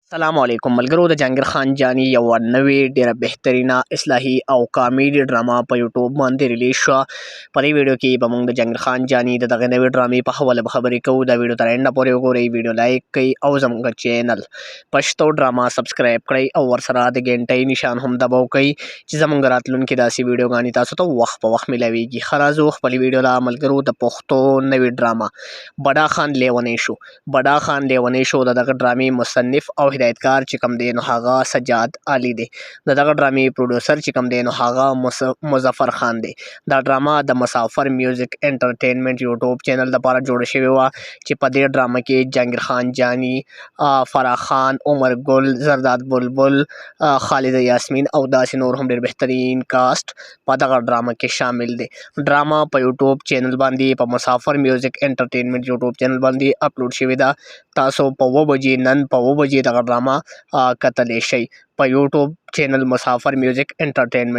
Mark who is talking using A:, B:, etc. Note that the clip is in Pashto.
A: السلام علیکم ملګرو د جهانګیر خان جانی یو نوې ډیره بهترینه اصلاحي او کامیډي ډراما په یوټیوب باندې ریلیز شوه. په دې ویډیو کې به موږ د جهانګیر خان جانی د دغه نوې ډرامې په حواله به خبرې کوو. دا ویډیو تر اینډه پورې وګورئ، ویډیو لایک کړئ او زموږ چینل پښتو ډراما سبسکرایب کړئ او ورسره د ګنټۍ نشان هم دباو کړئ چې زموږ راتلونکي داسې ویډیوګانې تاسو ته وخت په وخت ملاویږي. ښه راځو خپلې ویډیو له ملګرو د پښتو نوې ډراما بډا خان لیونی شو. بډا خان لیونی شو د دغه ډرامې مصنف او هدایتکار چې کوم دی نو هغه سجاد علي دی. د دغه ډرامې پروډوسر چې کوم دی نو هغه مظفر خان دی. دا ډرامه د مسافر میوزیک انټرټینمنټ یوټیوب چینل لپاره جوړه شوې وه چې په دې ډرامه کې جهانګیر خان جانی، فرح خان، عمر ګل، زرداد بلبل، خالده یاسمین او داسې نور هم ډېر بهترین کاسټ په دغه ډرامه کې شامل دی. ډرامه په یوټیوب چینل باندې په مسافر میوزیک انټرټینمنټ یوټیوب چینل باندې اپلوډ شوې ده. تاسو په 9 بجې نن په 9 بجې دغه ډرامه کتلی شئ په یوټیوب چینل مسافر میوزیک انټرټینمنټ.